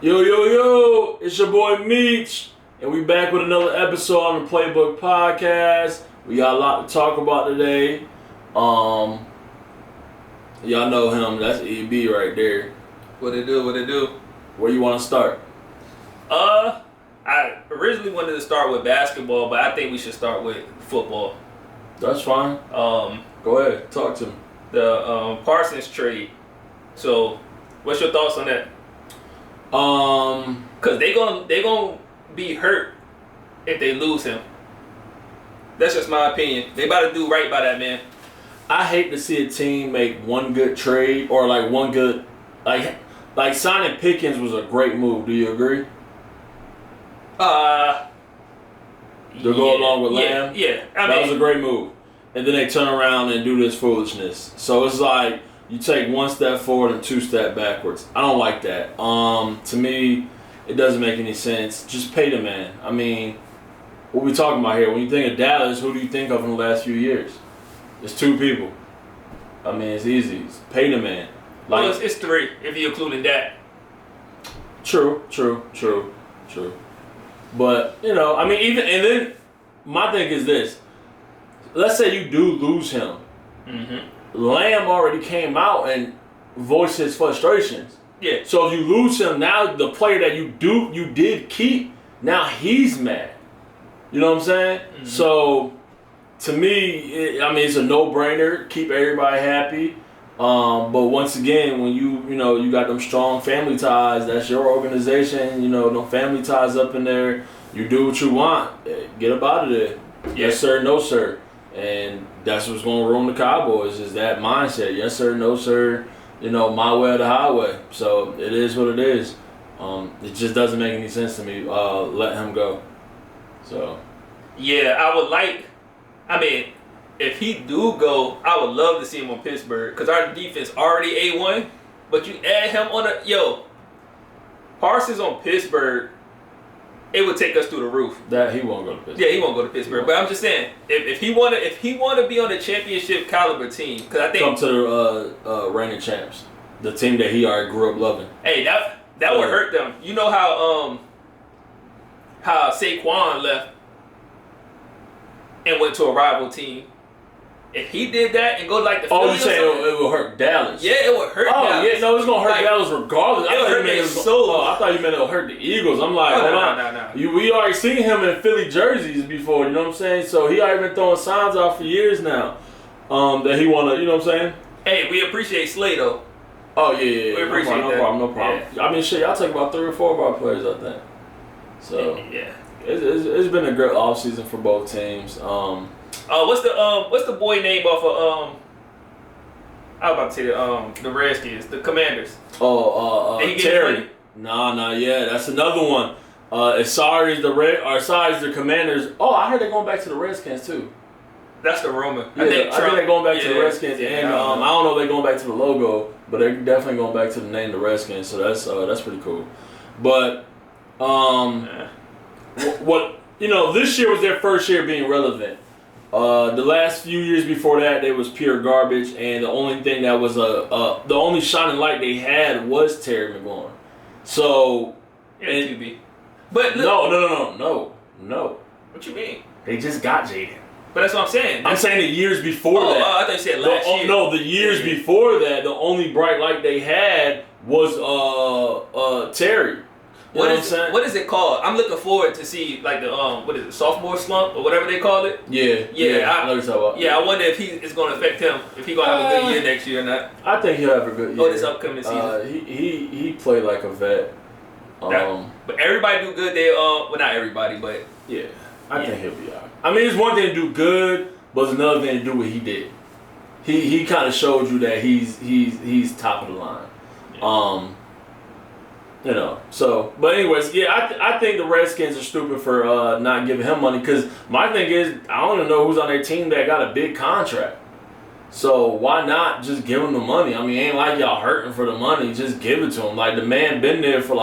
Yo, it's your boy Meech, and we back with another episode on the PlayBook podcast. We got a lot to talk about today. Y'all know him, that's EB right there. What it do? Where you want to start? I originally wanted to start with basketball, but I think we should start with football. That's fine. Go ahead, talk to me. The Parsons trade. So, what's your thoughts on that? Cause they gonna be hurt if they lose him. That's just my opinion. They about to do right by that man. I hate to see a team make one good trade or like one good like signing Pickens was a great move. Do you agree? To go along with Lamb? Yeah. That was a great move. And then they turn around and do this foolishness. So it's like you take one step forward and two steps backwards. I don't like that. To me, it doesn't make any sense. Just pay the man. I mean, what we talking about here? When you think of Dallas, who do you think of in the last few years? It's two people. I mean, it's easy. It's pay the man. Well, it's three if you're including that. True. But, I mean, even, and then my thing is this. Let's say you do lose him. Mm-hmm. Lamb already came out and voiced his frustrations. Yeah. So if you lose him, now the player that you did keep, now he's mad. You know what I'm saying? Mm-hmm. So to me, it's a no-brainer. Keep everybody happy. But once again, when you got them strong family ties, that's your organization. No family ties up in there. You do what you want. Get up out of there. Yeah. Yes sir, no sir. And that's what's going to ruin the Cowboys is that mindset. Yes sir, no sir. My way or the highway. So it is what it is. It just doesn't make any sense to me. Let him go. So. Yeah, I would like. If he do go, I would love to see him on Pittsburgh because our defense already A1. But you add him on Parsons on Pittsburgh, it would take us through the roof. That he won't go to Pittsburgh. Yeah, he won't go to Pittsburgh. But I'm just saying, if he want to be on a championship caliber team, because I think come to the reigning champs, the team that he already grew up loving. Hey, that would hurt them. You know how Saquon left and went to a rival team. If he did that and go like the Phillies, you saying it would hurt Dallas? Yeah, it would hurt Dallas. Yeah, no, it's gonna hurt Dallas regardless. It would hurt their soul. I thought you meant it would hurt the Eagles. I'm like, hold on. No. We already seen him in Philly jerseys before. You know what I'm saying? So he already been throwing signs out for years now. That he wanna. You know what I'm saying? Hey, we appreciate Slay though. Oh yeah. We appreciate that. No problem. Yeah. Shit, y'all take about 3 or 4 of our players, I think. So yeah. It's been a great offseason for both teams. What's the boy name off of I was about to say the Redskins, the Commanders. Terry. Yeah, that's another one. Sorry, the Commanders. Oh, I heard they're going back to the Redskins too. That's the rumor. Yeah, I think they're going back to the Redskins, and I don't know if they're going back to the logo, but they're definitely going back to the name, the Redskins. So that's pretty cool. But what this year was their first year being relevant. The last few years before that, they was pure garbage, and the only thing that was the only shining light they had was Terry McLaurin. So, QB. But look, no. What you mean? They just got Jaden. But that's what I'm saying. I'm saying the years before that. I thought you said last year. No, the years before that, the only bright light they had was Terry. What is it called? I'm looking forward to see like the sophomore slump or whatever they call it. Yeah. I know what you're talking about. Yeah, I wonder if it's going to affect him. If he's going to have a good year next year or not. I think he'll have a good year. This upcoming season. He played like a vet. But everybody do good there. Well, not everybody, but yeah, I think he'll be alright. It's one thing to do good, but it's another thing to do what he did. He kind of showed you that he's top of the line. Yeah. But anyways, yeah, I think the Redskins are stupid for not giving him money because my thing is, I don't even know who's on their team that got a big contract. So why not just give him the money? It ain't like y'all hurting for the money. Just give it to him. Like, the man been there for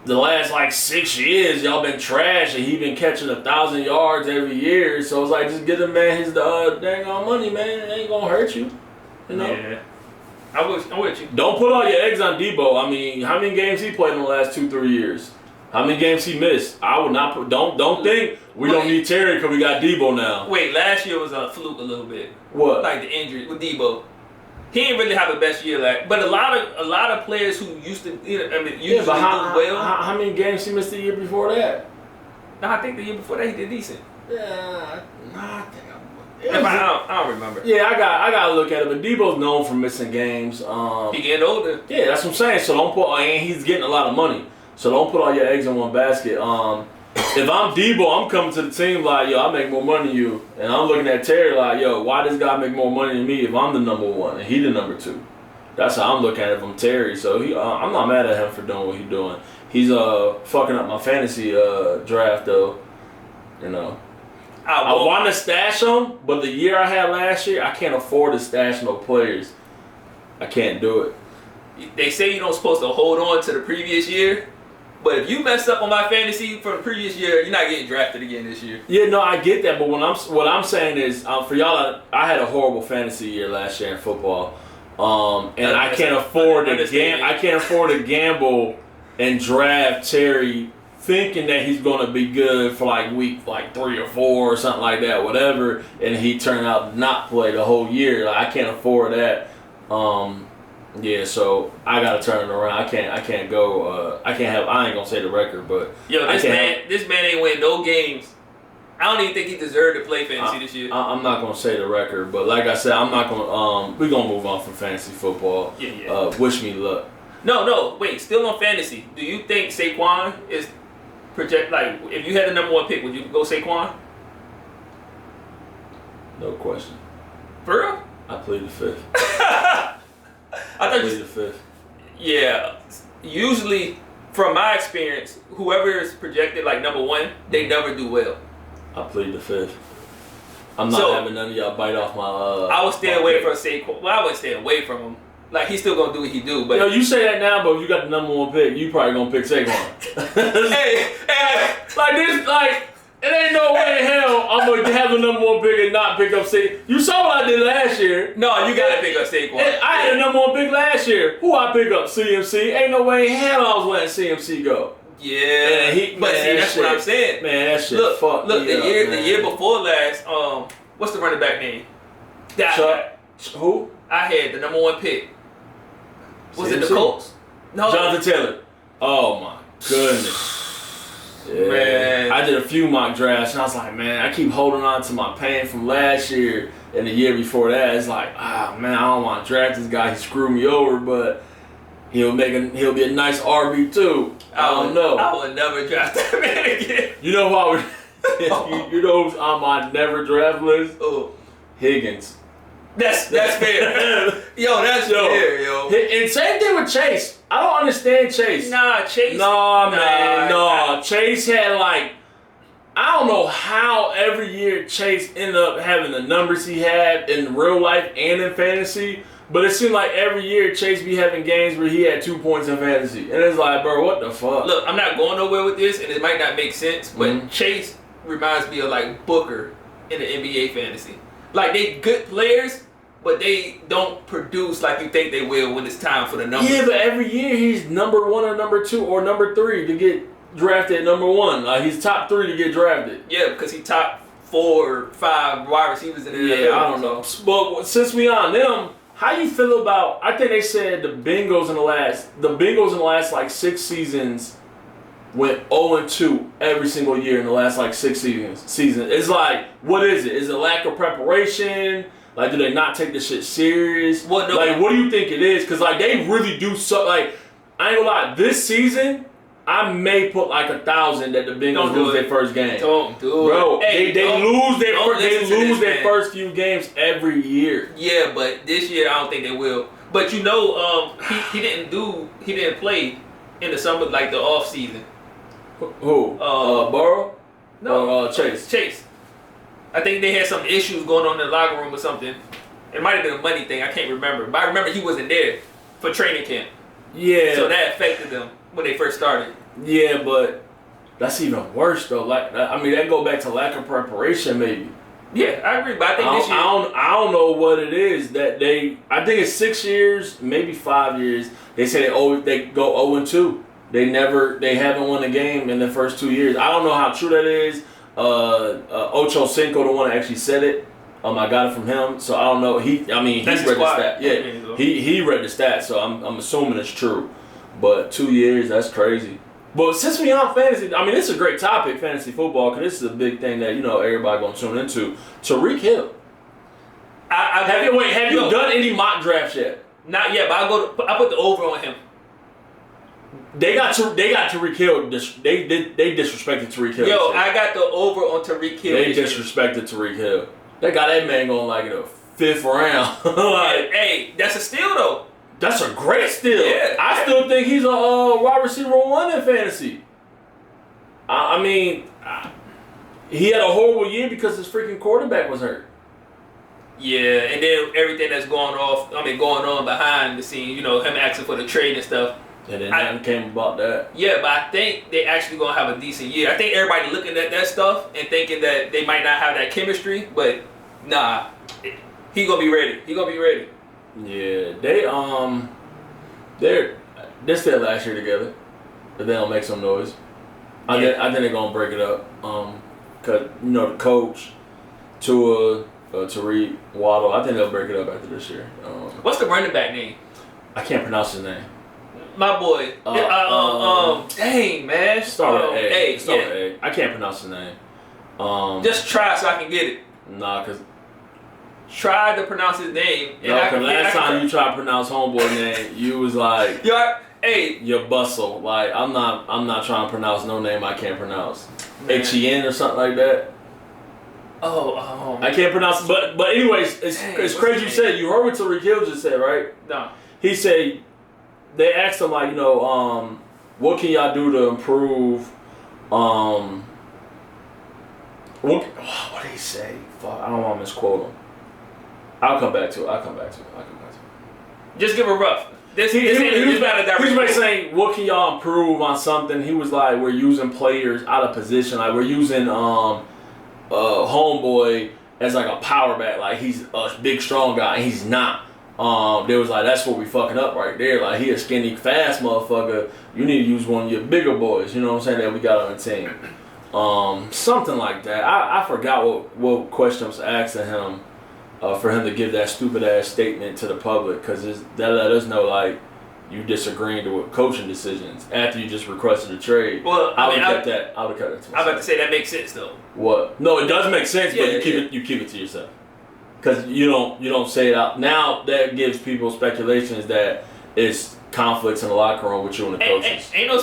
the last 6 years. Y'all been trash and he been catching 1,000 yards every year. So it's like, just give the man his dang on money, man. It ain't gonna hurt you. Yeah. I'm with you. Don't put all your eggs on Debo. I mean, how many games he played in the last 2-3 years? How many games he missed? I would not put. Don't think we don't need Terry because we got Debo now. Wait, last year was a fluke a little bit. What? Like the injury with Debo. He didn't really have the best year, but a lot of players who used to, usually do well. How many games he missed the year before that? No, I think the year before that he did decent. Yeah, I don't remember. Yeah, I got to look at it. But Debo's known for missing games. He getting older. Yeah, that's what I'm saying. So don't put, and he's getting a lot of money. So don't put all your eggs in one basket. If I'm Debo, I'm coming to the team like, yo, I make more money than you. And I'm looking at Terry like, yo, why does guy make more money than me if I'm the number one and he the number two? That's how I'm looking at it from Terry. So I'm not mad at him for doing what he's doing. He's fucking up my fantasy draft though. I want to stash him, but the year I had last year, I can't afford to stash no players. I can't do it. They say you don't supposed to hold on to the previous year. But if you mess up on my fantasy from the previous year, you're not getting drafted again this year. Yeah, no, I get that. But what I'm saying is, for y'all, I had a horrible fantasy year last year in football, and I can't afford to gamble and draft Terry thinking that he's going to be good for like week 3 or 4 or something like that, whatever, and he turned out to not play the whole year. Like, I can't afford that. Yeah, so I gotta turn it around. I can't go. I ain't gonna say the record, but this man ain't win no games. I don't even think he deserved to play fantasy this year. I'm not gonna say the record, but like I said, I'm not gonna. We're gonna move on from fantasy football. Yeah. Wish me luck. No. Wait, still on fantasy. Do you think Saquon is project? Like, if you had the number 1 pick, would you go Saquon? No question. For real? I plead the fifth. I thought plead the fifth. Yeah. Usually, from my experience, whoever is projected like number 1, they never do well. I plead the fifth. I'm not having none of y'all bite off my. I would stay away from Saquon. Well, I wouldn't stay away from him. Like, he's still gonna do what he do. But you say that now, but if you got the number 1 pick, you probably gonna pick Saquon. hey, it ain't no way in hell I'm going to have the number 1 pick and not pick up Saquon. You saw what I did last year. No, you got to pick up Saquon. I had the number 1 pick last year. Who I pick up? CMC. Ain't no way in hell I was letting CMC go. Yeah. That's what I'm saying. Man, that shit Look, the year before last, what's the running back name? Who? I had the number 1 pick. Was it the Colts? No. Jonathan Taylor. Oh, my goodness. Yeah. Man. I did a few mock drafts, and I was like, man, I keep holding on to my pain from last year and the year before that. It's like, man, I don't want to draft this guy. He screwed me over, but he'll be a nice RB too. I don't know. I would never draft that man again. You know who I would? You know who's on my never draft list? Oh, Higgins. That's fair. That's fair, yo. And same thing with Chase. I don't understand Chase. Chase. Chase had I don't know how every year Chase ended up having the numbers he had in real life and in fantasy. But it seemed like every year Chase be having games where he had 2 points in fantasy. And it's like, bro, what the fuck? Look, I'm not going nowhere with this, and it might not make sense, but Chase reminds me of like Booker in the NBA fantasy. Like, they good players, but they don't produce like you think they will when it's time for the numbers. Yeah, but every year he's number 1 or number 2 or number 3 to get drafted at number 1. Like, he's top 3 to get drafted. Yeah, because he top 4 or 5 wide receivers in the NFL. Yeah, I don't know. But since we on them, how you feel about? I think they said the Bengals in the last like 6 seasons went 0-2 every single year in the last like 6 seasons. It's like, what is it? Is it lack of preparation? Like, do they not take this shit serious? What do you think it is? Because like they really do so. Like, I ain't gonna lie, this season I may put like 1,000 that the Bengals lose their first game. Don't do it, bro. They lose their first few games every year. Yeah, but this year I don't think they will. But he didn't play in the summer, like the off season. Who? Burrow? No. Chase. Chase. I think they had some issues going on in the locker room or something. It might have been a money thing. I can't remember. But I remember he wasn't there for training camp. Yeah. So that affected them when they first started. Yeah, but that's even worse though. Like, I mean, that go back to lack of preparation, maybe. Yeah, I agree. But I think this year, I don't know what it is that I think it's 6 years, maybe 5 years. They say they go 0-2. They haven't won a game in the first 2 years. I don't know how true that is. Ocho Cinco, the one that actually said it. I got it from him, so I don't know. He read the stat. Yeah, he read the stat, so I'm assuming it's true. But 2 years, that's crazy. But since we on fantasy, I mean, it's a great topic, fantasy football, because this is a big thing that everybody gonna tune into. Tariq Hill. Have you done any mock drafts yet? Not yet, but I put the over on him. They got Tariq Hill. They disrespected Tariq Hill. Yo, I got the over on Tariq Hill. They disrespected Tariq Hill. They got that man going like in the 5th round. Like, hey, that's a steal though. That's a great steal. Yeah, I still think he's a wide receiver 1 in fantasy. I mean, he had a horrible year because his freaking quarterback was hurt. Yeah, and then everything that's going on behind the scene, him asking for the trade and stuff. And then nothing came about that. Yeah, but I think they actually gonna have a decent year. I think everybody looking at that stuff and thinking that they might not have that chemistry, but nah, he gonna be ready. Yeah, they're still last year together, but they don't make some noise. I think they're gonna break it up. Cause the coach, Tua, Tariq, Waddle, I think they'll break it up after this year. What's the running back name? I can't pronounce his name. My boy. Dang man. Start with A. Start with A. I can't pronounce his name. Just try so I can get it. Nah, cause. Try to pronounce his name. No, cause last time you tried to pronounce homeboy name, you was like, you bustle. Like I'm not trying to pronounce no name I can't pronounce. Etienne or something like that. Oh, I can't pronounce it. But anyways, it's crazy you said. You heard what Tariq Hill just said, right? No. He said they asked him like, what can y'all do to improve? What did he say? Fuck, I don't want to misquote him. I'll come back to it. Just give a rough. He was basically saying, what can y'all improve on something? He was like, we're using players out of position. Like, we're using homeboy as like a power back. Like, he's a big, strong guy, and he's not. They was like, that's what we fucking up right there. Like, he a skinny, fast motherfucker. You need to use one of your bigger boys, you know what I'm saying, that we got on the team. Something like that. I forgot what question was asked of him. For him to give that stupid ass statement to the public, because that let us know like you disagreeing with coaching decisions after you just requested a trade. Well, I would have kept that. I would have kept it to myself. I'm about to say that makes sense though. What? No, it does make sense, but you keep it to yourself, because you don't say it out. Now that gives people speculations that it's conflicts in the locker room with you and the coaches. Ain't no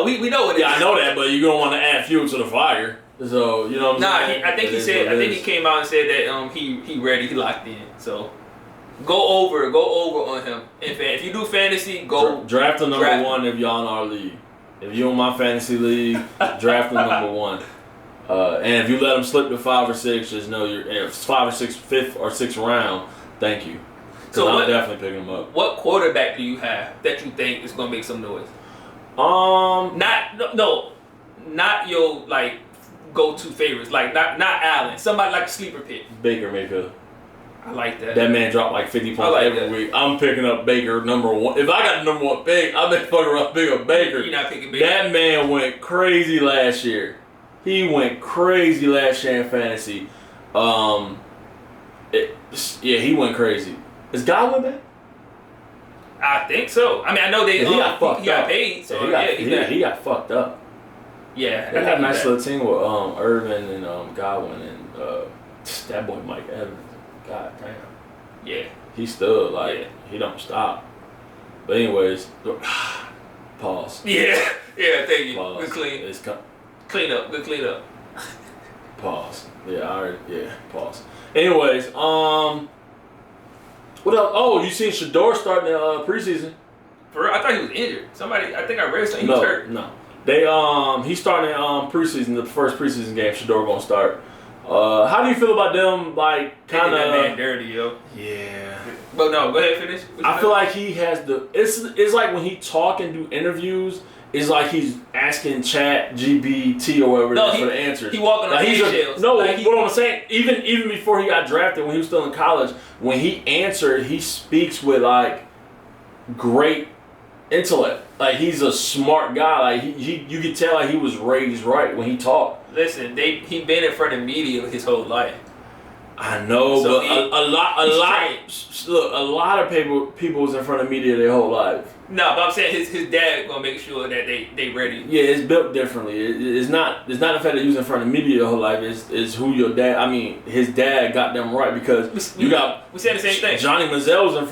we know what it is. Yeah, I know that, but you're gonna want to add fuel to the fire. So you know what I'm saying? I think he came out and said that he ready, he locked in. So go over on him. If you do fantasy, go draft the number 1 if y'all in our league. If you're in my fantasy league, draft the number 1. And if you let him slip to 5 or 6, just know you're if it's 5 or 6, 5th or 6th round. Thank you. So I'm definitely picking him up. What quarterback do you have that you think is gonna make some noise? Not your like go-to favorites, like not Allen, somebody like a sleeper pick. Baker Mayfield. I like that. That man dropped like 50 points every week. I'm picking up Baker number 1. If I got the number 1 pick, I've been fucking around picking up Baker. You're not picking Baker. That man went crazy last year. He went crazy last year in fantasy. He went crazy. Is Godwin back? I think so. I mean, I know he got paid, so he got fucked up. Yeah, they had a nice little team with Irvin and Godwin and that boy Mike Evans. God damn. Yeah. He stood he don't stop. But anyways, pause. Yeah, thank you. Pause. Good clean. It's clean up. Good clean up. Pause. Pause. Anyways, what else? Oh, you seen Shedeur starting the preseason? For real? I thought he was injured. I think I read something he was hurt. No. He's starting preseason, the first preseason game. Shedeur gonna start. How do you feel about them? Like kind of that man dirty, yo. Yeah. But no, go ahead, finish. I feel like he has it's like when he talk and do interviews, it's like he's asking Chat GBT or whatever No, it is for the answers. He walking on eggshells. No, what I'm saying, even before he got drafted, when he was still in college, when he answered, he speaks with like great intellect. Like he's a smart guy. Like you could tell like he was raised right when he talked. Listen, he been in front of media his whole life. I know, So but a lot of people was in front of media their whole life. No, but I'm saying his dad gonna make sure that they ready. Yeah, it's built differently. It's not the fact that you was in front of media the whole life. It's who your dad. I mean, his dad got them right because we said the same thing. Johnny Manziel was in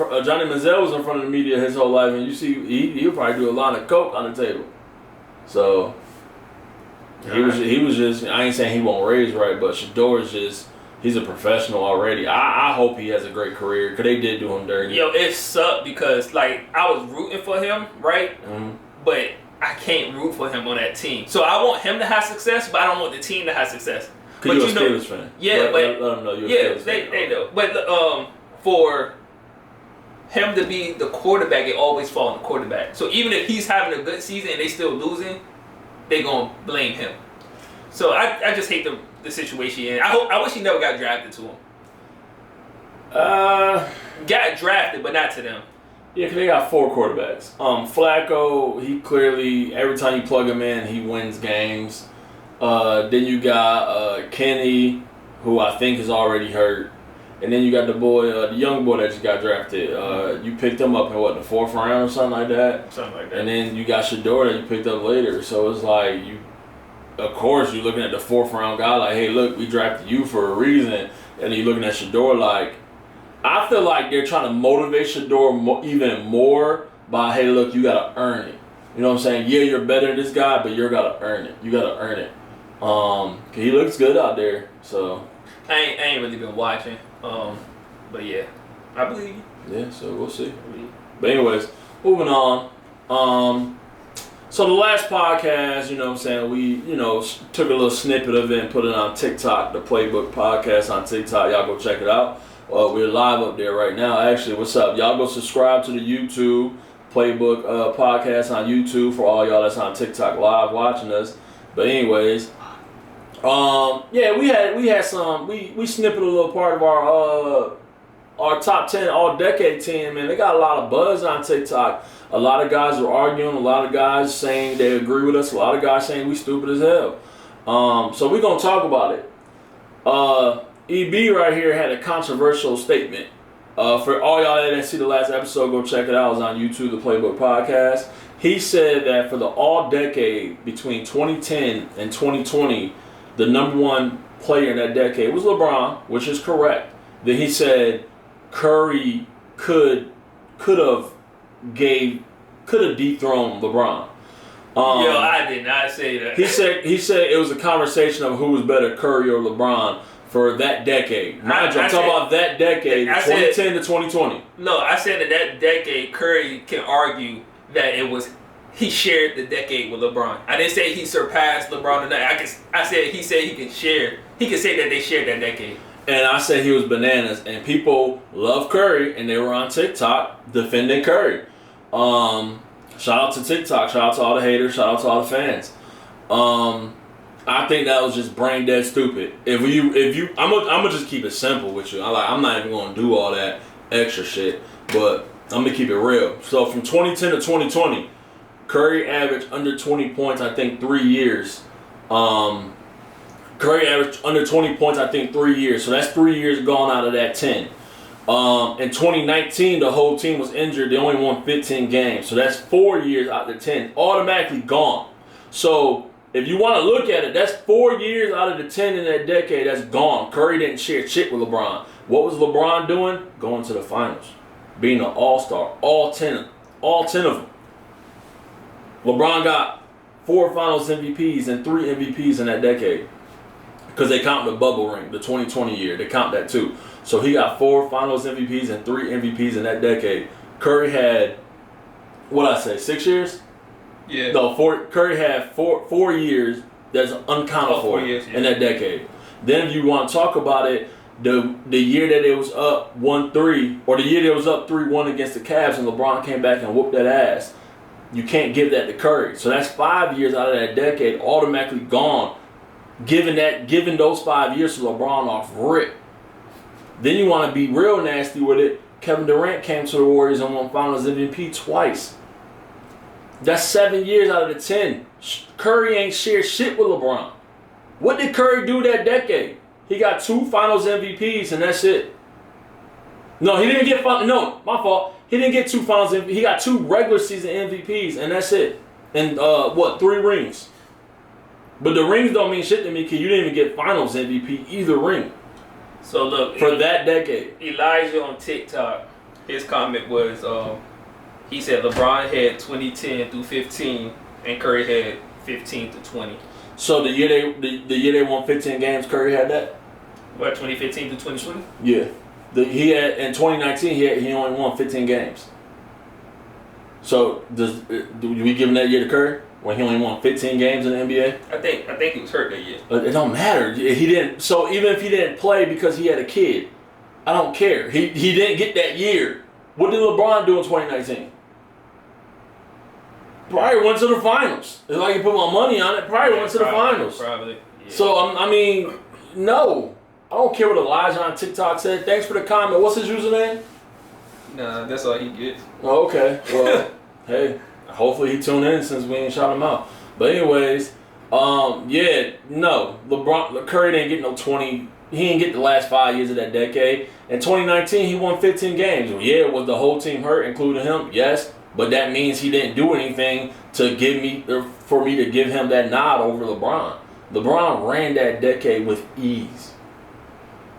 front of the media his whole life, and you see he'll probably do a line of coke on the table. So he was just. I ain't saying he won't raise right, but Shedeur is just. He's a professional already. I hope he has a great career because they did do him dirty. Yo, it sucked because like I was rooting for him, right? Mm-hmm. But I can't root for him on that team. So I want him to have success, but I don't want the team to have success. Because you're a Steelers fan. Yeah, let them know you're a Steelers fan. They know. But for him to be the quarterback, it always falls on the quarterback. So even if he's having a good season and they still losing, they gonna blame him. So I just hate the situation. And I wish he never got drafted to him. Got drafted, but not to them. Yeah, because they got 4 quarterbacks. Flacco, he clearly, every time you plug him in, he wins games. Then you got Kenny, who I think is already hurt. And then you got the young boy that just got drafted. You picked him up in the 4th round or something like that? Something like that. And then you got Shedeur that you picked up later. So it's like of course, you're looking at the 4th round guy like, hey, look, we drafted you for a reason. And then you're looking at Shedeur like, I feel like they're trying to motivate Shedeur even more by, hey, look, you got to earn it. You know what I'm saying? Yeah, you're better than this guy, but you got to earn it. You got to earn it. He looks good out there. So I ain't really been watching. But yeah, I believe you. Yeah, so we'll see. But anyways, moving on. So the last podcast, you know what I'm saying, we, took a little snippet of it and put it on TikTok, the PlayBook podcast on TikTok. Y'all go check it out. We're live up there right now. Actually, what's up? Y'all go subscribe to the YouTube PlayBook podcast on YouTube for all y'all that's on TikTok live watching us. But anyways, yeah, we had some, we snipped a little part of our top 10 all-decade team, man. They got a lot of buzz on TikTok. A lot of guys are arguing. A lot of guys saying they agree with us. A lot of guys saying we stupid as hell. So we're going to talk about it. EB right here had a controversial statement. For all y'all that didn't see the last episode, go check it out. It's on YouTube, the PlayBook podcast. He said that for the all-decade between 2010 and 2020, the number one player in that decade was LeBron, which is correct. Then he said Curry could have dethroned LeBron. Yo, I did not say that. He said it was a conversation of who was better, Curry or LeBron, for that decade. Mind you, I'm talking about that decade, 2010 to 2020. No, I said that decade, Curry can argue that he shared the decade with LeBron. I didn't say he surpassed LeBron tonight. I said he said he can say that they shared that decade. And I said he was bananas, and people love Curry, and they were on TikTok defending Curry. Shout out to TikTok, shout out to all the haters, shout out to all the fans. I think that was just brain dead stupid. If you, I'm gonna just keep it simple with you. I'm not even gonna do all that extra shit, but I'm gonna keep it real. So from 2010 to 2020, Curry averaged under 20 points, I think 3 years. Curry averaged under 20 points, I think 3 years. So that's 3 years gone out of that 10. In 2019, the whole team was injured. They only won 15 games. So that's 4 years out of the 10. Automatically gone. So if you want to look at it, that's 4 years out of the 10 in that decade. That's gone. Curry didn't share shit with LeBron. What was LeBron doing? Going to the finals. Being an all-star. All 10 of them. LeBron got 4 finals MVPs and 3 MVPs in that decade. Because they count the bubble ring, the 2020 year. They count that too. So he got 4 finals MVPs and 3 MVPs in that decade. Curry had, 6 years? Yeah. No, Curry had 4 years that's uncounted for 4 years, yeah. in that decade. Then if you want to talk about it, the year that it was up 1-3, or the year that it was up 3-1 against the Cavs and LeBron came back and whooped that ass. You can't give that to Curry. So that's 5 years out of that decade automatically gone. Giving those 5 years to LeBron off rip. Then you want to be real nasty with it. Kevin Durant came to the Warriors and won Finals MVP twice. That's 7 years out of the 10. Curry ain't shared shit with LeBron. What did Curry do that decade? He got 2 Finals MVPs and that's it. No, he didn't get no, my fault. He didn't get 2 Finals MVP. He got 2 regular season MVPs and that's it. And 3 rings. But the rings don't mean shit to me because you didn't even get Finals MVP either ring. So look, for that decade. Elijah on TikTok, his comment was, he said LeBron had 2010 through 15 and Curry had 15 to 20. So the year they won 15 games, Curry had that? What, 2015 to 2020? Yeah. He had in 2019 he only won 15 games. So do we give him that year to Curry when he only won 15 games in the NBA? I think he was hurt that year. It don't matter. He didn't. So even if he didn't play because he had a kid, I don't care. He didn't get that year. What did LeBron do in 2019? Probably went to the finals. If I can put my money on it, probably went to the finals. Probably. Yeah. So I mean, no. I don't care what Elijah on TikTok said. Thanks for the comment. What's his username? Nah, that's all he gets. Oh, okay. Well, hey, hopefully he tuned in since we ain't shot him out. But anyways, yeah, no. Curry didn't get no 20. He didn't get the last 5 years of that decade. In 2019, he won 15 games. Well, yeah, was the whole team hurt, including him? Yes. But that means he didn't do anything for me to give him that nod over LeBron. LeBron ran that decade with ease.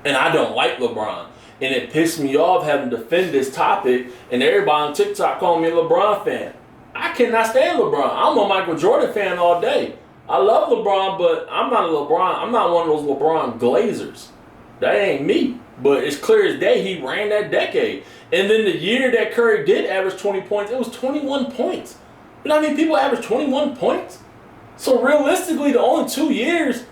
And I don't like LeBron. And it pissed me off having to defend this topic and everybody on TikTok calling me a LeBron fan. I cannot stand LeBron. I'm a Michael Jordan fan all day. I love LeBron, but I'm not a LeBron. I'm not one of those LeBron glazers. That ain't me. But it's clear as day he ran that decade. And then the year that Curry did average 20 points, it was 21 points. You know what I mean? People average 21 points. So realistically, the only 2 years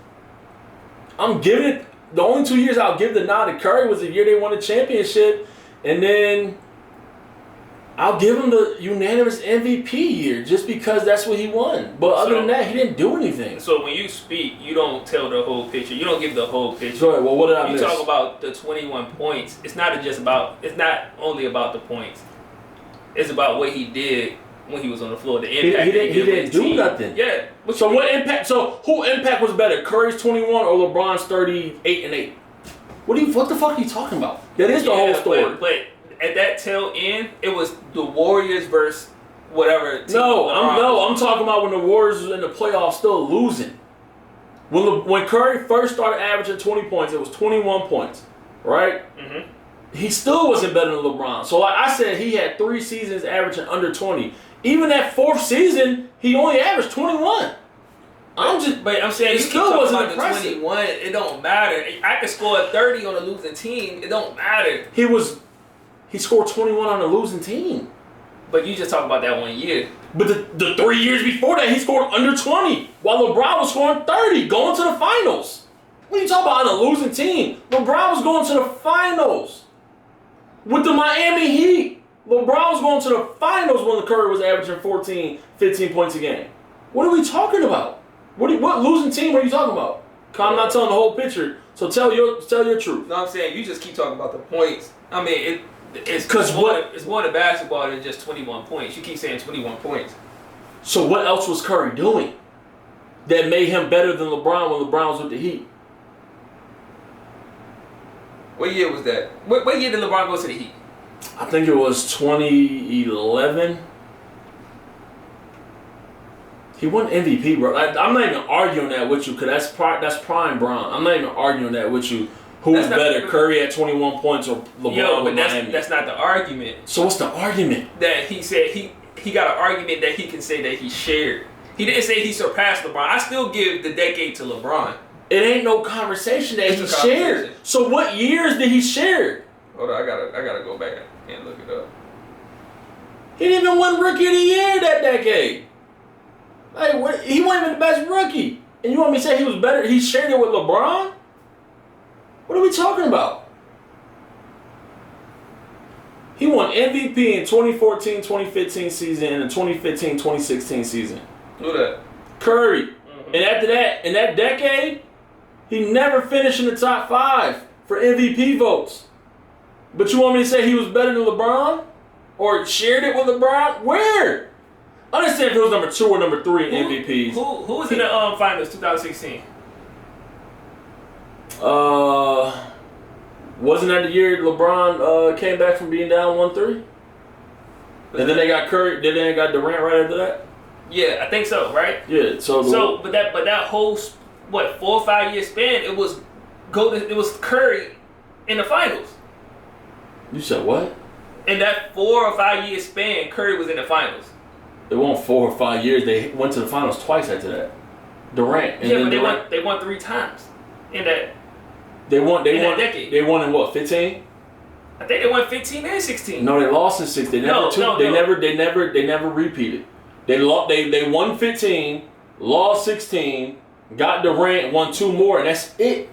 the only 2 years I'll give the nod to Curry was the year they won the championship. And then I'll give him the unanimous MVP year just because that's what he won. But other than that, he didn't do anything. So when you speak, you don't tell the whole picture. You don't give the whole picture. Sorry, well, what did I miss? You talk about the 21 points. It's not only about the points. It's about what he did when he was on the floor. The impact he didn't do team. nothing. Yeah. So what impact? So who impact was better, Curry's 21 or LeBron's 38 and 8? What the fuck are you talking about? That is the whole story. But at that tail end, it was the Warriors versus whatever team. I'm talking about when the Warriors was in the playoffs still losing. When Curry first started averaging 20 points, it was 21 points, right? Mm-hmm. He still wasn't better than LeBron. So like I said, he had 3 seasons averaging under 20. Even that 4th season, he only averaged 21. I'm saying he still wasn't about impressive. The 21. It don't matter. I could score 30 on a losing team. It don't matter. He scored 21 on a losing team. But you just talk about that 1 year. But the 3 years before that, he scored under 20, while LeBron was scoring 30, going to the finals. What are you talking about on a losing team? LeBron was going to the finals with the Miami Heat. LeBron was going to the finals when the Curry was averaging 14, 15 points a game. What are we talking about? What losing team are you talking about? I'm not telling the whole picture, so tell your truth. No, I'm saying you just keep talking about the points. I mean, it's more to basketball than just 21 points. You keep saying 21 points. So what else was Curry doing that made him better than LeBron when LeBron was with the Heat? What year was that? What year did LeBron go to the Heat? I think it was 2011. He won MVP, bro. I'm not even arguing that with you because that's prime Bron. I'm not even arguing that with you. Who's better, Curry at 21 points or LeBron with Miami? That's not the argument. So what's the argument? That he said he got an argument that he can say that he shared. He didn't say he surpassed LeBron. I still give the decade to LeBron. It ain't no conversation that he shared. So what years did he share? Hold on, I gotta go back and look it up. He didn't even win Rookie of the Year that decade. Like, he wasn't even the best rookie. And you want me to say he was better? He shared it with LeBron? What are we talking about? He won MVP in 2014-2015 season and the 2015-2016 season. Who that? Curry. Mm-hmm. And after that, in that decade, he never finished in the top 5 for MVP votes. But you want me to say he was better than LeBron? Or shared it with LeBron? Where? I understand if it was number 2 or number 3 in MVPs. Who was in the finals 2016? Wasn't that the year LeBron came back from being down 1-3? And then they got Curry. Then they got Durant right after that. Yeah, I think so. Right. Yeah. But that whole 4 or 5 year span, it was Curry in the finals. You said what? In that 4 or 5 year span, Curry was in the finals. It won 4 or 5 years. They went to the finals twice after that. Durant. And yeah, but they won 3 times in that. They won that decade. They won in what, 15? I think they won 15 and 16. No, they lost in 16. They never repeated. They won 15, lost 16, got Durant, won 2 more, and that's it.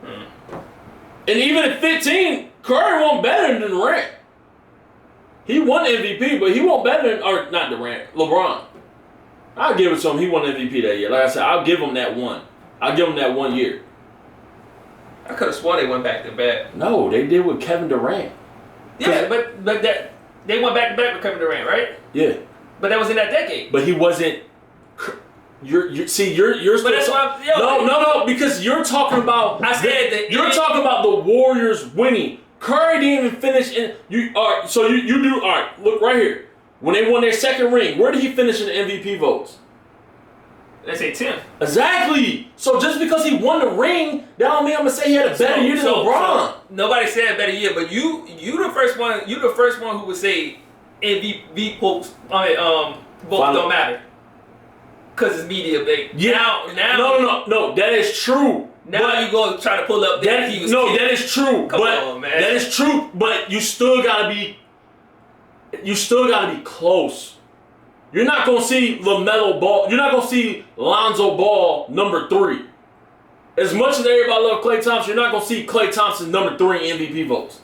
And even at 15, Curry won better than Durant. He won MVP, but he won better than, or not Durant, LeBron. I'll give it to him. He won MVP that year. Like I said, I'll give him that one. I'll give him that 1 year. I could have sworn they went back to back. No, they did with Kevin Durant. Yeah, but that they went back to back with Kevin Durant, right? Yeah. But that was in that decade. But he wasn't. You're But that's why. No, because you're talking about. I said that you're talking about the Warriors winning. Curry didn't even finish in. All right, so you do. All right, look right here. When they won their second ring, where did he finish in the MVP votes? They say 10th. Exactly. So just because he won the ring, that don't mean I'm gonna say he had a better year than LeBron. So nobody said a better year, but you the first one. You the first one who would say MVP votes don't matter because it's media bait. Yeah. Now. No. That is true. Now you go try to pull up that he was. No, that is true. Come on, man. That is true. But you still gotta be. You still gotta be close. You're not going to see LaMelo Ball. You're not going to see Lonzo Ball number 3. As much as everybody loves Klay Thompson, you're not going to see Klay Thompson number 3 in MVP votes.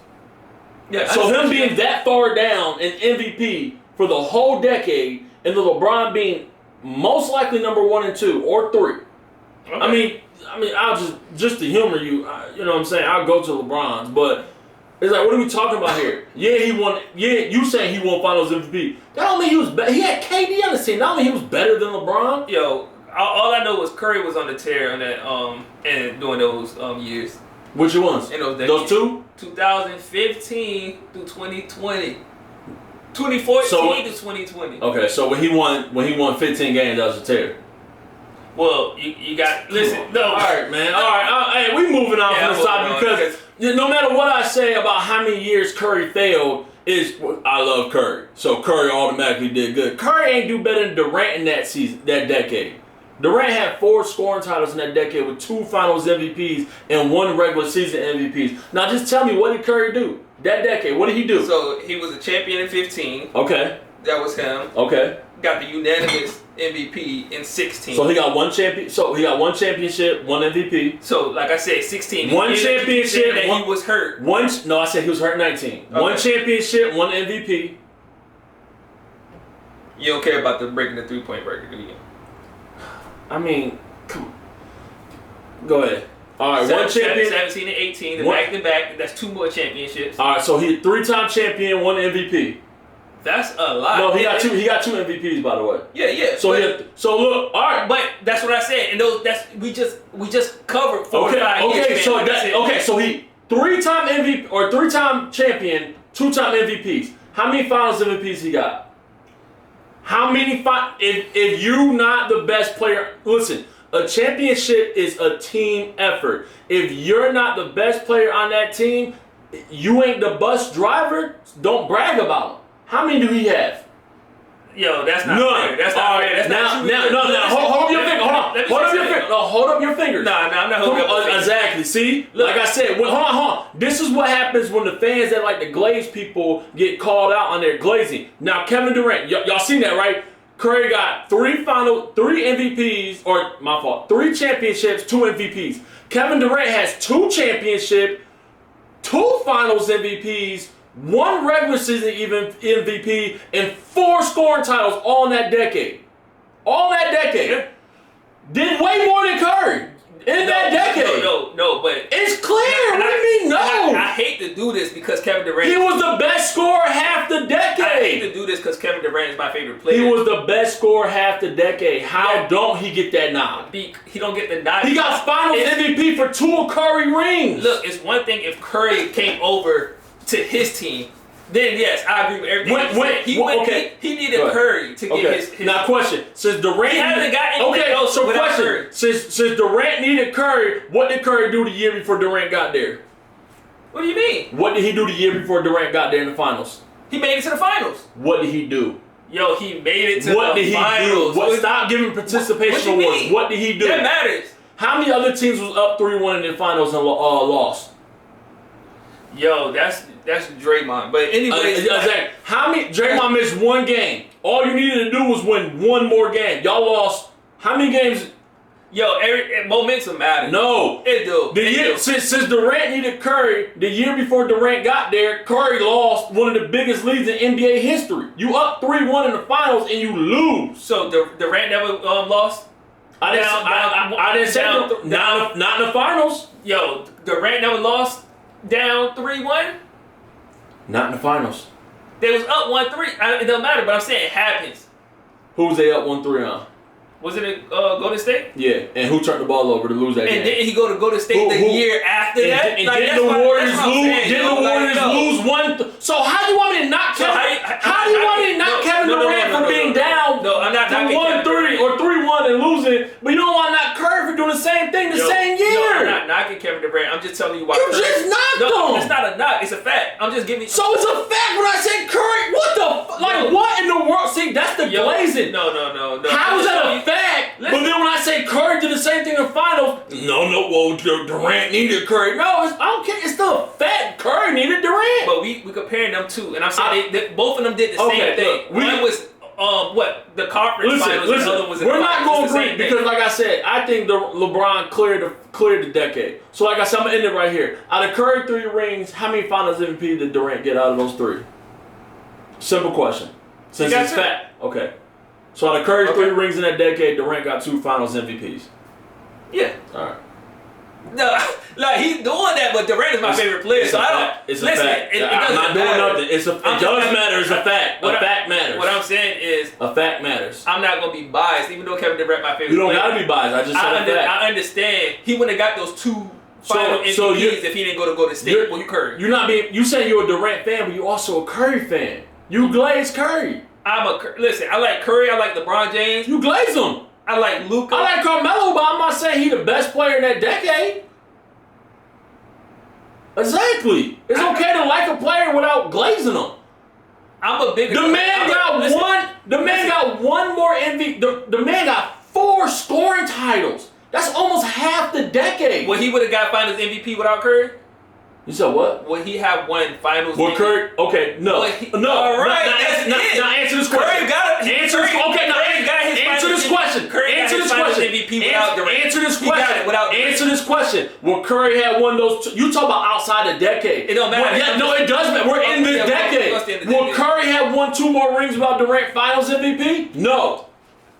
Yeah. So him being that far down in MVP for the whole decade, and the LeBron being most likely number 1 and 2 or 3. Okay. I mean, I'll just to humor you. You know what I'm saying? I'll go to LeBron's, but. It's like, what are we talking about here? Yeah, he won. Yeah, you saying he won Finals MVP? That don't mean he was better. He had KD on the team. That don't mean he was better than LeBron. Yo, all I know was Curry was on the tear on that and during those years. Which ones? In those 2? 2015 through 2020. 2014 to 2020. Okay, so when he won 15 games, that was a tear. Well, you got listen. No, all right, man. All right, hey, we moving on from the side because no matter what I say about how many years Curry failed, I love Curry, so Curry automatically did good. Curry ain't do better than Durant in that season, that decade. Durant had 4 scoring titles in that decade with 2 Finals MVPs and 1 regular season MVPs. Now, just tell me, what did Curry do that decade? What did he do? So he was a champion in 15. Okay. That was him. Okay. Got the unanimous MVP in 16. So he got 1 champion. So he got 1 championship, 1 MVP. So like I said, 16. 1 championship. He was hurt. No, I said he was hurt 19. Okay. 1 championship, 1 MVP. You don't care about the breaking the 3-point record, do you? I mean, come on. Go ahead. All right, 1 champion. 17 and 18, the back-to-back. That's 2 more championships. All right, so he 3-time champion, 1 MVP. That's a lot. No, he got 2 MVPs, by the way. Yeah. So look, all right. But that's what I said, and we just covered 4 or 5 years. So he 3-time MVP or 3-time champion, 2-time MVPs. How many Finals MVPs he got? How many? If you not the best player, listen. A championship is a team effort. If you're not the best player on that team, you ain't the bus driver. Don't brag about him. How many do he have? Yo, that's not fair. That's not fair. That's not true. Hold up your finger. Hold up your fingers. Nah, I'm not holding up my fingers. Exactly. See? Like I said, hold on. This is what happens when the fans that like to glaze people get called out on their glazing. Now, Kevin Durant, y'all seen that, right? Curry got 3 MVPs, or my fault, 3 championships, 2 MVPs. Kevin Durant has 2 championships, 2 Finals MVPs, 1 regular season MVP, and 4 scoring titles all in that decade. All in that decade. Did way more than Curry in that decade. No, but it's clear. What do you mean no? I hate to do this because Kevin Durant. He was the best scorer half the decade. I hate to do this because Kevin Durant is my favorite player. He was the best scorer half the decade. How don't he get that nod? He don't get the nod. He got Finals MVP for 2 Curry rings. Look, it's one thing if Curry came over to his team. Then yes, I agree with everything. He needed Curry to get his. Now, question: Since Durant, he hasn't got anything else without Curry. Since Durant needed Curry, what did Curry do the year before Durant got there? What do you mean? What did he do the year before Durant got there in the finals? He made it to the finals. What did he do? Yo, he made it to the finals. What did he do? Stop giving participation awards. What did he do? That matters. How many other teams was up 3-1 in the finals and lost? Yo, that's Draymond. But anyway, exactly. How many? Draymond missed 1 game. All you needed to do was win 1 more game. Y'all lost how many games? Yo, momentum matters. No, it do. Since Durant needed Curry, the year before Durant got there, Curry lost one of the biggest leads in NBA history. You up 3-1 in the finals and you lose. So Durant never lost. I didn't say not in the finals. Yo, Durant never lost. Down 3-1? Not in the finals. They was up 1-3. It don't matter, but I'm saying it happens. Who was they up 1-3 on? Was it Golden State? Yeah, and who turned the ball over to lose that game? And didn't he go to Golden State the year after that? And didn't the Warriors lose? Didn't the Warriors lose 1? So how do you want me to knock Kevin? How do you want me to knock Kevin Durant from being down? No, I'm not knocking 1-3 or 3-1 and losing, but you don't want to knock Curry for doing the same thing the same year. No, I'm not knocking Kevin Durant. I'm just telling you why. You just knocked him. No, it's not a knock. It's a fact. I'm just giving. So it's a fact when I say Curry. What the what in the world? See, that's the glazing. No. How is that a fact? But then when I say Curry did the same thing in the finals, well, Durant needed Curry. No, I don't care. It's still a fact. Curry needed Durant. But we comparing them two, and I'm saying both of them did the same thing. One was the conference finals, and the other was we're not going to agree because, like I said, I think LeBron cleared the decade. So, like I said, I'm gonna end it right here. Out of Curry 3 rings, how many Finals MVP did Durant get out of those 3? Simple question. Since it's fact, okay. So out of Curry's 3 rings in that decade, Durant got 2 Finals MVPs. Yeah. All right. No, like he's doing that, but Durant is my favorite player. So I don't. It's a fact. I'm not doing nothing. It does matter. It's a fact. A fact matters. What I'm saying is a fact matters. I'm not gonna be biased, even though Kevin Durant my favorite. You don't gotta be biased. I just said a fact. I understand. He wouldn't have got those 2 final MVPs if he didn't go to Golden State. Well, Curry. You're not being. You say you're a Durant fan, but you're also a Curry fan. You glaze Curry. Listen. I like Curry. I like LeBron James. You glaze him. I like Luka. I like Carmelo, but I'm not saying he's the best player in that decade. Exactly. It's okay to like a player without glazing them. I'm a bigger. The man got one more MVP. The man got 4 scoring titles. That's almost half the decade. Well, he would have got Finals MVP without Curry. You said what? Would he have won Finals? Well, Curry. Okay, no. No. All right. Now answer this question. Curry got it. Answer this question. Answer this question. MVP without Durant. Answer this question. He got it without Durant. Answer this question. Well, Curry had one of those. You talk about outside the decade. It don't matter. No, it does matter. We're in this decade. Will Curry have won 2 more rings without Durant Finals MVP? No.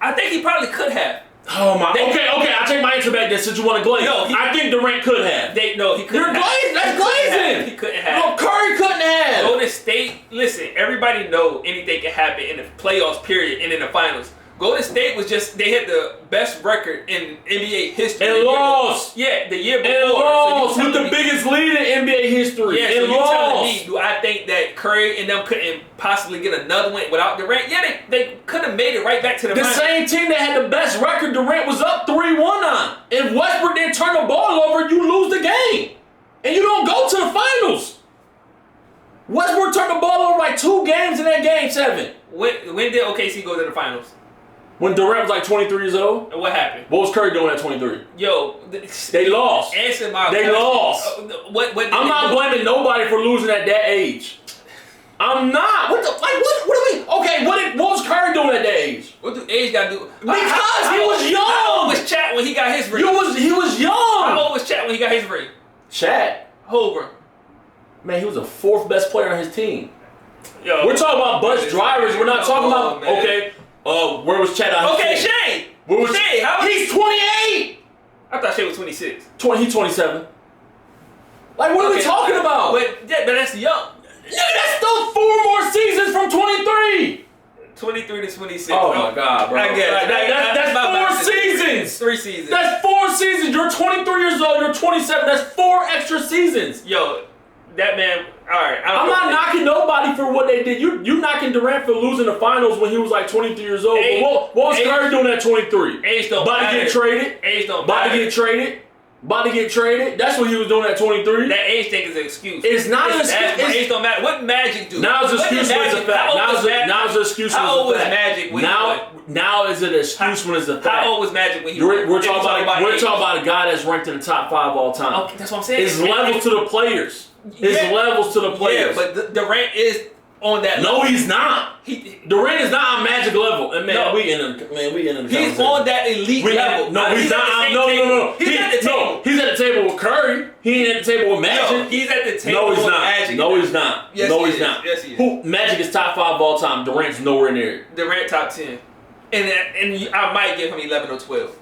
I think he probably could have. Oh my! Okay. I take my answer back. Then since you want to glaze, no, I think Durant could have. He couldn't. You're glazing. That's glazing. He couldn't have. No, Curry couldn't have. Golden State. Listen, everybody know anything can happen in the playoffs. Period, and in the finals. Golden State was they had the best record in NBA history. And lost. Yeah, the year before. And lost with the biggest lead in NBA history. Yeah, and so lost. you telling me, do I think that Curry and them couldn't possibly get another one without Durant? Yeah, they could have made it right back to the finals. Same team that had the best record Durant was up 3-1 on. If Westbrook didn't turn the ball over, you lose the game. And you don't go to the finals. Westbrook turned the ball over like 2 games in that game 7. When did OKC go to the finals? When Durant was like 23 years old. And what happened? What was Curry doing at 23? Yo, they lost. Answer my question. They lost. I'm not blaming nobody for losing at that age. I'm not. What do we? Okay, what was Curry doing at that age? What do age got to do? Because he was young. How old was Chat when he got his ring? He was young. How old was Chat when he got his ring? Chat. Holbrook. Man, he was the 4th best player on his team. Yo, We're talking about bus drivers. We're not talking about, man. okay, where was Chad? Okay, Shane. Where was Shane, how he's 28. I thought Shane was 26. He's 27. Like, what are we talking about? But that's young. Yeah, that's still 4 more seasons from 23. 23 to 26. Oh my God, bro. I guess. That's 4 seasons. 3 seasons. That's 4 seasons. You're 23 years old. You're 27. That's 4 extra seasons. Yo, that man. All right. I'm not knocking nobody for what they did. You knocking Durant for losing the finals when he was like 23 years old. What was Curry doing at 23? Age don't matter. About to get traded. Age don't About matter. to get traded. About to get traded. That's what he was doing at 23. That age thing is an excuse. It's not an excuse. Age don't matter. What Magic do? Now it's an excuse when it's a fact. Now it's an excuse when it's a fact. How old was Magic when now is it an excuse when it's a fact? How old was Magic when he We're talking about a guy that's ranked in the top 5 all time. Okay, that's what I'm saying. It's levels to the players. It's levels to the players. Yeah, but Durant is on that level. No, he's not. Durant is not on Magic level. And man, we in the He's on that elite level. No, he's not. No. He's at the table. No, he's at the table with Curry. He ain't at the table with Magic. No, he's at the table with Magic. No, he's not. Yes, no, he he's is. not. Yes, he is. Magic is top 5 all time. Durant's nowhere near it. Durant top 10. And I might give him 11 or 12.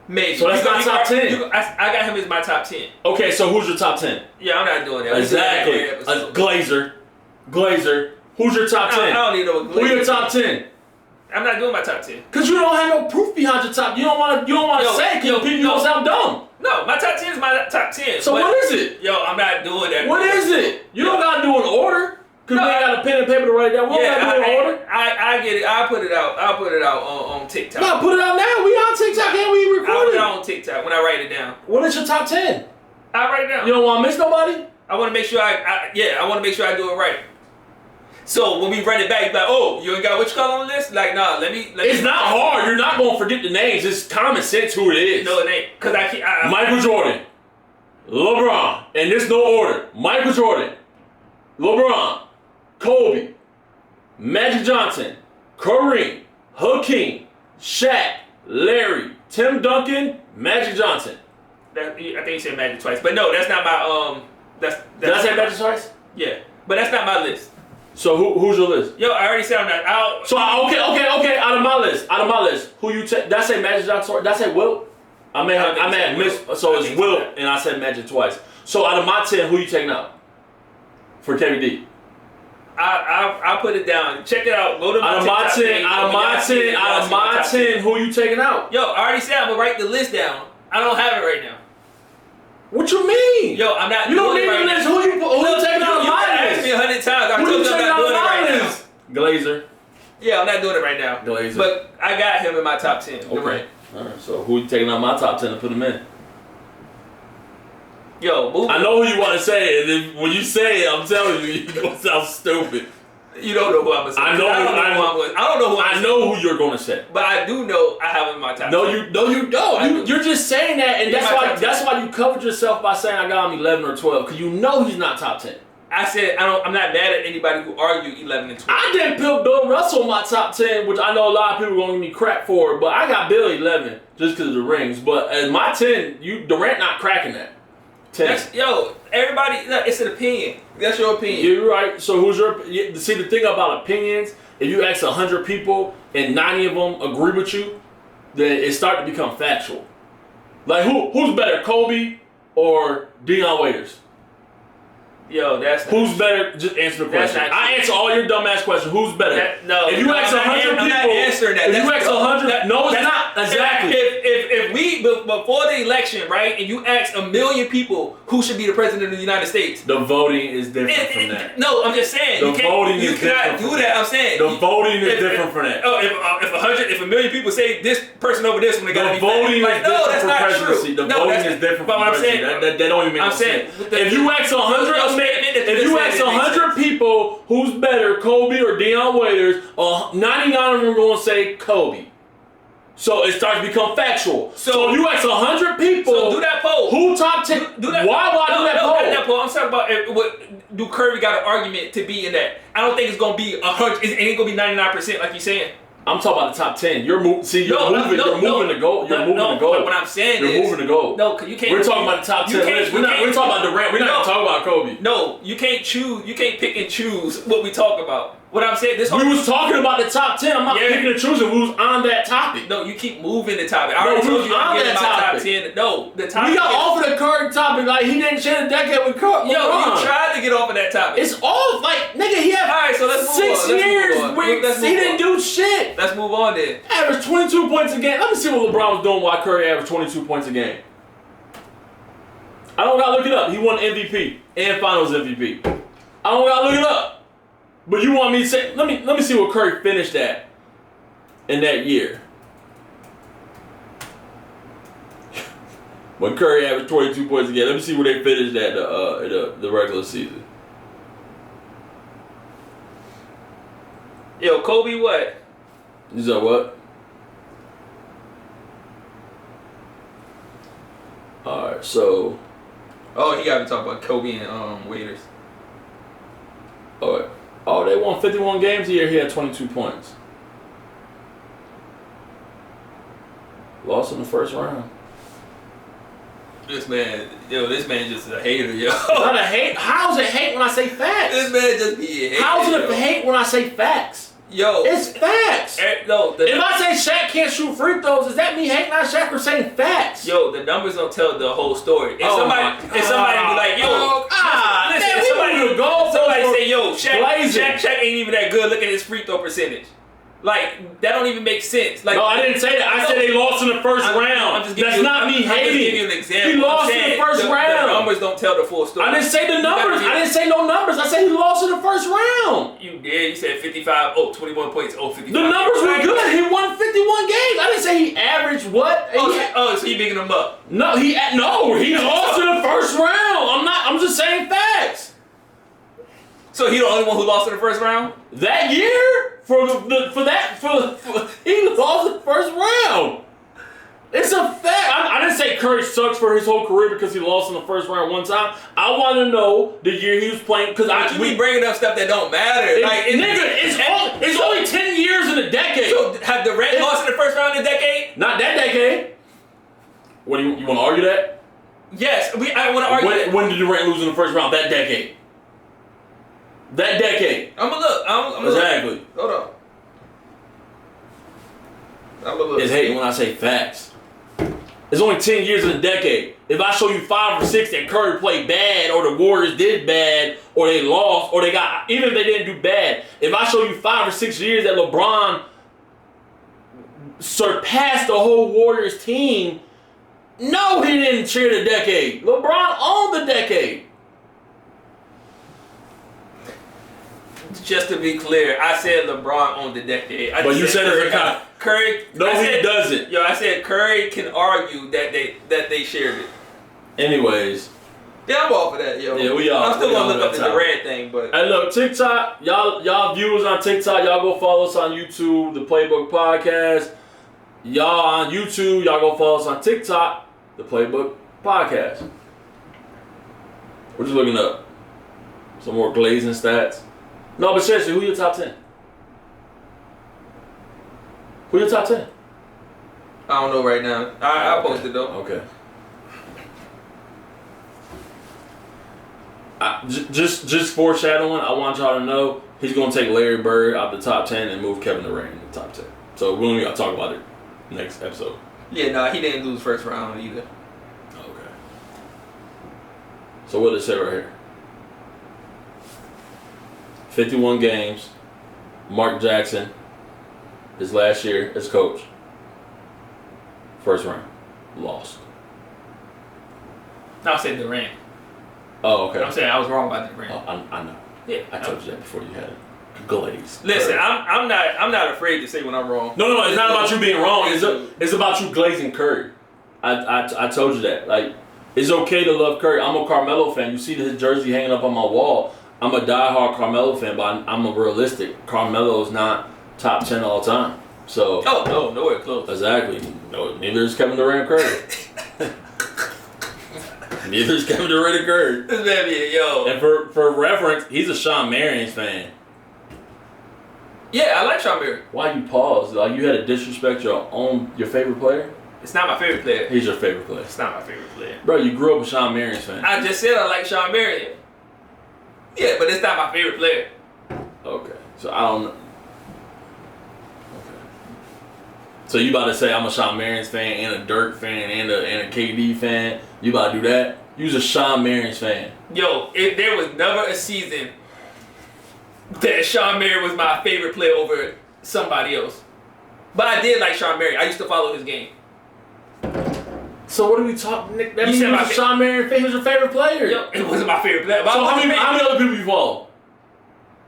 Maybe. So that's not top 10. I got him as my top 10. Okay, so who's your top 10? Yeah, I'm not doing that. Exactly. Glazer. Who's your top 10? I don't need no Glazer. Who your top 10? I'm not doing my top 10. Cause you don't have no proof behind your top. You don't want to say it because people don't sound dumb. No, my top 10 is my top 10. So what is it? Yo, I'm not doing that. What is it? You don't gotta do an order. Cause we ain't got a pen and paper to write down. We don't gotta do an order. I get it. I'll put it out on TikTok. No, put it out now. We on TikTok and we recording. I'll put it out on TikTok when I write it down. What is your top 10? I'll write it down. You don't want to miss nobody? I want to make sure I want to make sure I do it right. So when we run it back, you're like, oh, you ain't got what you call on the list? Like, nah, let me. It's not hard. You're not gonna forget the names. It's common sense who it is. No, it ain't. Cause I can't. Michael Jordan, LeBron, and there's no order. Michael Jordan, LeBron, Kobe, Magic Johnson, Kareem, Hakeem, Shaq, Larry, Tim Duncan, Magic Johnson. I think you said Magic twice, but no, that's not my Did I say Magic twice? Yeah, but that's not my list. So who's your list? Yo, I already said I'm not out. So okay. Out of my list, who you take? Did I say Magic Johnson? Did I say Wilt? I may have missed. So it's Wilt, and I said Magic twice. So out of my 10, who you taking out for KBD? I'll put it down. Check it out. Go to my Out of my 10, who you taking out? Yo, I already said I'm gonna write the list down. I don't have it right now. What you mean? Yo, I'm not. You don't need the list. Who you taking out of my list? You asked me 100 times. I told you I'm not doing it right now. Glazer. Yeah, I'm not doing it right now. Glazer. But I got him in my top 10. Okay. Right. All right. So who you taking out of my top 10 and put him in? Yo, move. I know who you want to say it, and then when you say it, I'm telling you, you're gonna sound stupid. You don't know who I'm gonna say. I know who you're gonna say. But I do know I have him in my top 10. No, you don't. You're just saying that, and that's why you covered yourself by saying I got him 11 or 12, because you know he's not top 10. I said I'm not mad at anybody who argued 11 and 12. I didn't put Bill Russell in my top 10, which I know a lot of people are gonna give me crap for, but I got Bill 11 just because of the rings. But at my 10, Durant not cracking that. 10. Everybody, it's an opinion. That's your opinion. You're right. So who's your? See, the thing about opinions, if you ask 100 people and 90 of them agree with you, then it starts to become factual. Like who's better, Kobe or Deion Waiters? Yo, that's not who's better? Just answer the question. I answer all your dumbass questions. Who's better? If you ask 100 people, I'm not answering that. If you ask 100, no, it's not. Exactly. If we before the election, right, and you ask 1 million people who should be the president of the United States, the voting is different from that. No, I'm just saying the voting is different. You cannot do that. I'm saying the voting is different from that. Oh, if 1 million people say this person over this one, they gotta be voting is different for presidency. True. The voting is different from presidency. That don't even make sense. If you ask 100 people who's better, Kobe or Deion Waiters, 99 of them are going to say Kobe. So it starts to become factual. So if you ask 100 people, so do that poll. Who top 10? Do that. Why do that poll? Not that poll. I'm talking about do Curry got an argument to be in that? I don't think it's going to be 100. It ain't going to be 99% like you're saying. I'm talking about the top 10. You're moving. See, you're moving the goal. You're moving the goal. What I'm saying is, you're moving the goal. No, because you can't. We're talking about the top 10 list. We're talking about Durant. We're not talking about Kobe. No, you can't choose. You can't pick and choose what we talk about. What I'm saying, we was talking about the top 10. I'm not picking and choosing. We was on that topic. No, you keep moving the topic. I already told you I'm getting my top 10. No, the topic. We got off of the Curry topic. Like, he didn't share the decade with Curry. Yo, you tried to get off of that topic. It's all like, nigga, he had all right, so let's move 6 years where he didn't do shit. Let's move on then. Averaged 22 points a game. Let me see what LeBron was doing while Curry averaged 22 points a game. I don't gotta look it up. He won MVP and Finals MVP. I don't gotta look it up. But you want me to say? Let me see what Curry finished at in that year. When Curry averaged 22 points a game, let me see where they finished at the regular season. Yo, Kobe, what? You said what? All right, so. Oh, he got to talk about Kobe and Waiters. All right. Oh, they won 51 games a year. He had 22 points. Lost in the first round. This man just a hater, yo. It's not a hate. How's it hate when I say facts? This man just be a hater. How's it a hate when I say facts? Yo, it's facts. If I say Shaq can't shoot free throws, is that me hating on Shaq or saying facts? Yo, the numbers don't tell the whole story. If somebody be like, yo, somebody say, yo, Shaq ain't even that good. Look at his free throw percentage. Like, that don't even make sense. Like, no, I didn't say that. I said they lost in the first round. That's not me hating. I'm just giving you an example. He lost in the first round. The numbers don't tell the full story. I didn't say the numbers. I didn't say no numbers. I said he lost in the first round. You did. You said 55, 21 points, 55. The numbers were good. He won 51 games. I didn't say he averaged what? So you bigging him up? No, he lost in the first round. I'm just saying facts. So he the only one who lost in the first round? That year? He lost in the first round. It's a fact. I didn't say Curry sucks for his whole career because he lost in the first round one time. I want to know the year he was playing because we bringing up stuff that don't matter. It's only 10 years in a decade. So have Durant lost in the first round in a decade? Not that decade. What do you want to argue that? Yes, I want to argue that. When did Durant lose in the first round? That decade. That decade. I'm gonna look. Exactly. Look. Hold on. I'm gonna look. It's hating when I say facts. It's only 10 years in a decade. If I show you 5 or 6 that Curry played bad, or the Warriors did bad, or they lost, or they got, even if they didn't do bad, if I show you 5 or 6 years that LeBron surpassed the whole Warriors team, no, he didn't share the decade. LeBron owned the decade. Just to be clear, I said LeBron owned the decade. But you said it's a Curry. He doesn't. Yo, I said Curry can argue that they shared it. Anyways. Yeah, I'm off of that, yo. Yeah, we are. I'm still gonna look up the Durant thing, but. Hey, look, TikTok, y'all viewers on TikTok, y'all go follow us on YouTube, the PlayBook Podcast. Y'all on YouTube, y'all go follow us on TikTok, the PlayBook Podcast. We're just looking up some more glazing stats. No, but seriously, who your top 10? Who your top 10? I don't know right now. I'll post it though. Okay. Just foreshadowing, I want y'all to know he's going to take Larry Bird out the top 10 and move Kevin Durant in the top 10. So we don't even got to talk about it next episode. Yeah, no, he didn't lose first round either. Okay. So what does it say right here? 51 games. Mark Jackson, his last year as coach. First round. Lost. No, I said Durant. Oh, okay. I'm saying I was wrong about Durant. Oh, I know. Yeah. I told you that before you had it. Glaze. Listen, I'm not afraid to say when I'm wrong. No, it's not about you being wrong. It's about you glazing Curry. I told you that. Like, it's okay to love Curry. I'm a Carmelo fan. You see his jersey hanging up on my wall. I'm a diehard Carmelo fan, but I'm a realistic. Carmelo's not top 10 all time. So. Oh no, nowhere close. Exactly. No, neither is Kevin Durant Curry. Neither is Kevin Durant Curry. This man be a yo. And for reference, he's a Shawn Marion fan. Yeah, I like Sean Marion. Why you pause? Like you had to disrespect your favorite player? It's not my favorite player. He's your favorite player. It's not my favorite player. Bro, you grew up a Sean Marion's fan. I just said I like Sean Marion. Yeah, but it's not my favorite player. Okay. So I don't know. Okay. So you about to say I'm a Sean Marion's fan and a Dirk fan and a KD fan? You about to do that? You's a Sean Marion's fan. Yo, if there was never a season that Sean Marion was my favorite player over somebody else. But I did like Sean Marion. I used to follow his game. So what are we talking? Nick? That means said you was a Sean Marion fan. He was your favorite player. Yo, it wasn't my favorite player. So how many other people you follow?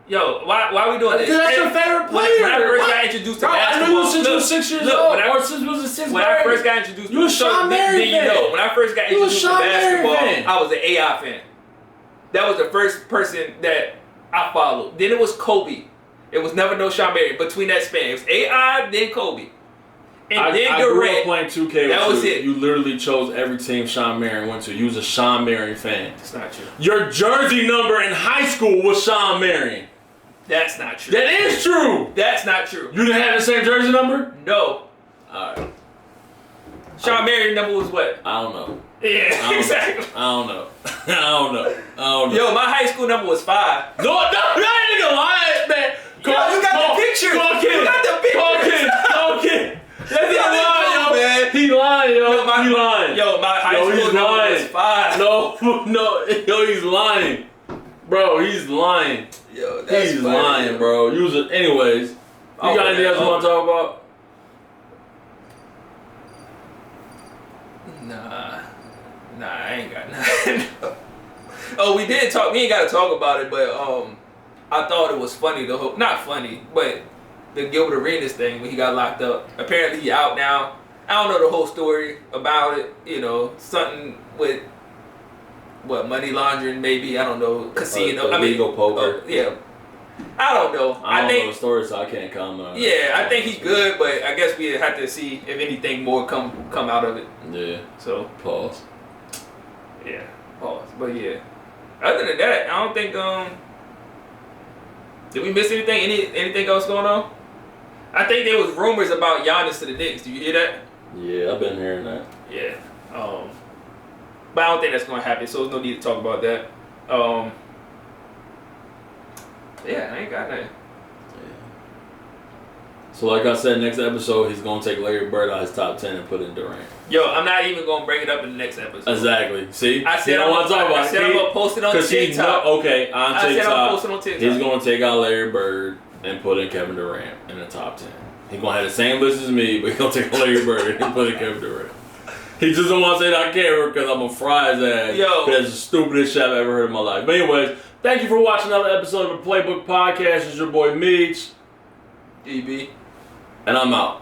Yo, why are we doing this? Because that's your favorite player. When I first got introduced to basketball, I knew you since you was 6 years old. Or since you was in sixth grade. When I first got introduced, you a Sean Marion fan. You know, when I first got introduced to basketball, fan. I was an AI fan. That was the first person that I followed. Then it was Kobe. It was never no Sean Marion. Between that span, it was AI, then Kobe. And then I Durant. grew up playing 2K that with was you. it. You literally chose every team Sean Marion went to. You was a Sean Marion fan. That's not true. Your jersey number in high school was Sean Marion. That's not true. That is true. That's not true. You didn't have the same jersey number? No. Alright. Sean Marion number was what? I don't know. Yeah, exactly. I don't know. I don't know. Yo, my high school number was 5. No, that nigga lying, man. Yo, you got the picture. You got the picture. That nigga lying, yo. Man. He lying, yo. Yo, He lying. Yo, my high school number was 5. No, yo, he's lying. Bro, he's lying. Yo, that's he's funny, lying, yo. bro. Anyways, you got anything else you want to talk about? Nah, I ain't got nothing. Oh, we ain't got to talk about it, but I thought it was funny, not funny, but the Gilbert Arenas thing when he got locked up. Apparently he out now. I don't know the whole story about it, something with money laundering maybe, I don't know, casino, illegal poker. Yeah. I don't know. I don't know the story, so I can't comment on it. Yeah, I think he's good, but I guess we have to see if anything more come out of it. Yeah. So pause. Yeah, pause. But yeah, other than that, I don't think did we miss anything? Anything else going on? I think there was rumors about Giannis to the Knicks. Do you hear that? Yeah, I've been hearing that. Yeah. But I don't think that's gonna happen, so there's no need to talk about that. Yeah, I ain't got nothing. So like I said, next episode he's gonna take Larry Bird out of his top 10 and put in Durant. Yo, I'm not even gonna bring it up in the next episode. Exactly. See, I said I'm gonna post it on TikTok. On TikTok, I said I'm posting on TikTok. He's gonna take out Larry Bird and put in Kevin Durant in the top 10. He's gonna have the same list as me, but he's gonna take Larry Bird and put in Kevin Durant. He just don't want to say that I care because I'm gonna fry his ass. Yo, that's the stupidest shit I've ever heard in my life. But anyways, thank you for watching another episode of the PlayBook Podcast. It's your boy Meech, DB, and I'm out.